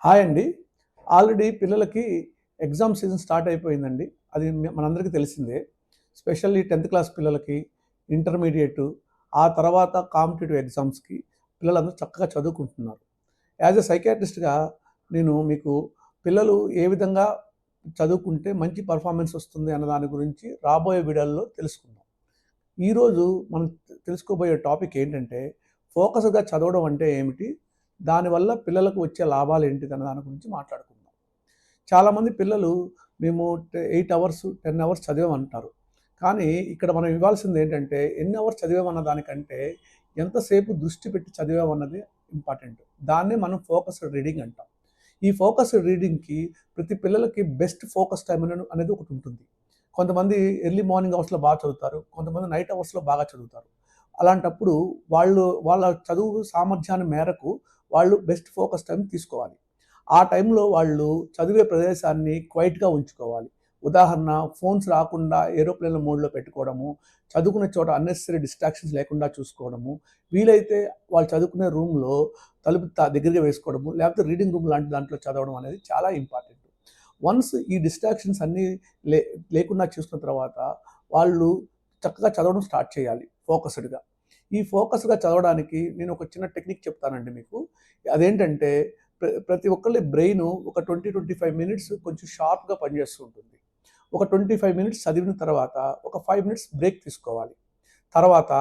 Hi అండి. Already పిల్లలకి exam season start అయిపోయిందండి. అది మనందరికీ తెలిసిందే. స్పెషల్లీ 10థ్ క్లాస్ పిల్లలకి, ఇంటర్మీడియేటు, ఆ తర్వాత కాంపిటీటివ్ ఎగ్జామ్స్‌కి పిల్లలందరూ చక్కగా చదువుకుంటున్నారు. యాస్ ఎ సైకియాట్రిస్ట్‌గా నేను మీకు పిల్లలు ఏ విధంగా చదువుకుంటే మంచి పర్ఫార్మెన్స్ వస్తుంది అన్న దాని గురించి రాబోయే వీడియోల్లో తెలుసుకుందాం. ఈరోజు మనం తెలుసుకోబోయే టాపిక్ ఏంటంటే, ఫోకస్‌గా చదవడం అంటే ఏమిటి? దానివల్ల పిల్లలకు వచ్చే లాభాలు ఏంటిదన్న దాని గురించి మాట్లాడుకుందాం. చాలామంది పిల్లలు మేము 8 అవర్స్, 10 అవర్స్ చదివామంటారు. కానీ ఇక్కడ మనం ఇవ్వాల్సింది ఏంటంటే, ఎన్ని అవర్స్ చదివామన్న దానికంటే, ఎంతసేపు దృష్టి పెట్టి చదివామన్నది ఇంపార్టెంట్. దాన్నే మనం ఫోకస్డ్ రీడింగ్ అంటాం. ఈ ఫోకస్డ్ రీడింగ్‌కి ప్రతి పిల్లలకి బెస్ట్ ఫోకస్ టైమ్ అనేది ఒకటి ఉంటుంది. కొంతమంది ఎర్లీ మార్నింగ్ అవర్స్‌లో బాగా చదువుతారు. కొంతమంది నైట్ అవర్స్‌లో బాగా చదువుతారు. అలాంటప్పుడు వాళ్ళ చదువు సామర్థ్యాన్ని మేరకు వాళ్ళు బెస్ట్ ఫోకస్ టైం తీసుకోవాలి. ఆ టైంలో వాళ్ళు చదివే ప్రదేశాన్ని క్వైట్‌గా ఉంచుకోవాలి. ఉదాహరణ, ఫోన్స్ రాకుండా ఏరోప్లేన్ మోడ్‌లో పెట్టుకోవడము, చదువుకునే చోట అన్నెసెసరీ డిస్ట్రాక్షన్స్ లేకుండా చూసుకోవడము, వీలైతే వాళ్ళు చదువుకునే రూమ్‌లో తలుపు దగ్గరగా వేసుకోవడము, లేకపోతే రీడింగ్ రూమ్ లాంటి దాంట్లో చదవడం అనేది చాలా ఇంపార్టెంట్. వన్స్ ఈ డిస్ట్రాక్షన్స్ అన్నీ లే లేకుండా చూసుకున్న తర్వాత వాళ్ళు చక్కగా చదవడం స్టార్ట్ చేయాలి ఫోకస్డ్‌గా. ఈ ఫోకస్‌గా చదవడానికి నేను ఒక చిన్న టెక్నిక్ చెప్తానండి మీకు. అదేంటంటే ప్రతి ఒక్కళ్ళ బ్రెయిను ఒక 25 మినిట్స్ కొంచెం షార్ప్‌గా పనిచేస్తూ ఉంటుంది. ఒక 25 మినిట్స్ చదివిన తర్వాత ఒక 5 మినిట్స్ బ్రేక్ తీసుకోవాలి. తర్వాత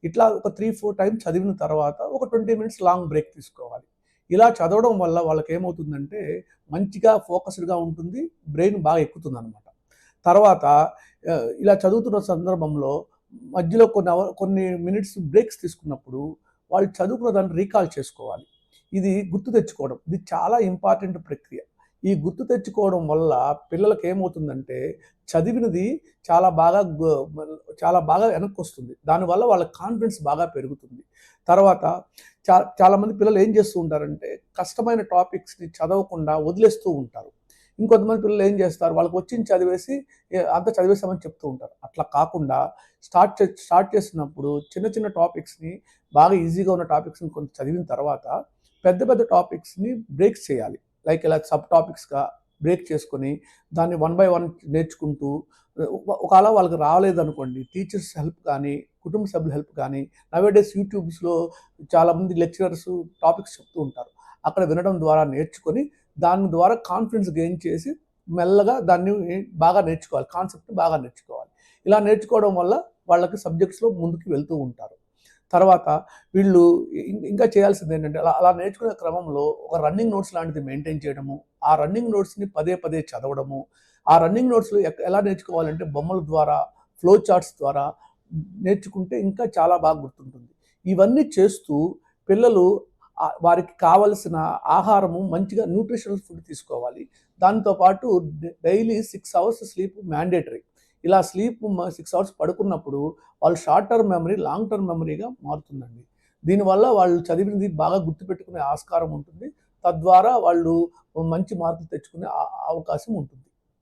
ఇట్లా ఒక 3, 4 టైమ్స్ చదివిన తర్వాత ఒక 20 మినిట్స్ లాంగ్ బ్రేక్ తీసుకోవాలి. ఇలా చదవడం వల్ల వాళ్ళకేమవుతుందంటే మంచిగా ఫోకస్డ్‌గా ఉంటుంది. బ్రెయిన్ బాగా ఎక్కుతుందనమాట. తర్వాత ఇలా చదువుతున్న సందర్భంలో మధ్యలో కొన్ని మినిట్స్ బ్రేక్స్ తీసుకున్నప్పుడు వాళ్ళు చదువుకున్న దాన్ని రీకాల్ చేసుకోవాలి. ఇది గుర్తు తెచ్చుకోవడం. ఇది చాలా ఇంపార్టెంట్ ప్రక్రియ. ఈ గుర్తు తెచ్చుకోవడం వల్ల పిల్లలకేమవుతుందంటే చదివినది చాలా బాగా చాలా బాగా వెనక్కొస్తుంది. దానివల్ల వాళ్ళ కాన్ఫిడెన్స్ బాగా పెరుగుతుంది. తర్వాత చాలామంది పిల్లలు ఏం చేస్తూ ఉంటారంటే కష్టమైన టాపిక్స్‌ని చదవకుండా వదిలేస్తూ ఉంటారు. ఇంకొంతమంది పిల్లలు ఏం చేస్తారు, వాళ్ళకి వచ్చింది చదివేసి అంతా చదివేసామని చెప్తూ ఉంటారు. అట్లా కాకుండా స్టార్ట్ చేసినప్పుడు చిన్న చిన్న టాపిక్స్‌ని బాగా ఈజీగా ఉన్న టాపిక్స్‌ని కొంచెం చదివిన తర్వాత పెద్ద పెద్ద టాపిక్స్‌ని బ్రేక్స్ చేయాలి. లైక్ ఇలా సబ్ టాపిక్స్‌గా బ్రేక్ చేసుకొని దాన్ని వన్ బై వన్ నేర్చుకుంటూ ఒకవేళ వాళ్ళకి రాలేదనుకోండి టీచర్స్ హెల్ప్ కానీ, కుటుంబ సభ్యుల హెల్ప్ కానీ, నౌఏడేస్ యూట్యూబ్స్‌లో చాలామంది లెక్చరర్స్ టాపిక్స్ చెప్తూ ఉంటారు. అక్కడ వినడం ద్వారా నేర్చుకొని దాని ద్వారా కాన్ఫిడెన్స్ గెయిన్ చేసి మెల్లగా దాన్ని బాగా నేర్చుకోవాలి. కాన్సెప్ట్‌ని బాగా నేర్చుకోవాలి. ఇలా నేర్చుకోవడం వల్ల వాళ్ళకి సబ్జెక్ట్స్‌లో ముందుకు వెళ్తూ ఉంటారు. తర్వాత వీళ్ళు ఇంకా చేయాల్సిందేంటంటే అలా అలా నేర్చుకునే క్రమంలో ఒక రన్నింగ్ నోట్స్ లాంటిది మెయింటైన్ చేయడము, ఆ రన్నింగ్ నోట్స్‌ని పదే పదే చదవడము, ఆ రన్నింగ్ నోట్స్‌లో ఎలా నేర్చుకోవాలంటే బొమ్మల ద్వారా, ఫ్లో చార్ట్స్ ద్వారా నేర్చుకుంటే ఇంకా చాలా బాగా గుర్తుంటుంది. ఇవన్నీ చేస్తూ పిల్లలు వారికి కావలసిన ఆహారము మంచిగా న్యూట్రిషనల్ ఫుడ్ తీసుకోవాలి. దాంతో పాటు డైలీ 6 అవర్స్ స్లీప్ మ్యాండేటరీ. ఇలా స్లీప్ 6 అవర్స్ పడుకున్నప్పుడు వాళ్ళు short term memory, long term మెమరీగా మారుతుందండి. దీనివల్ల వాళ్ళు చదివినది బాగా గుర్తుపెట్టుకునే ఆస్కారం ఉంటుంది. తద్వారా వాళ్ళు మంచి మార్కులు తెచ్చుకునే అవకాశం ఉంటుంది.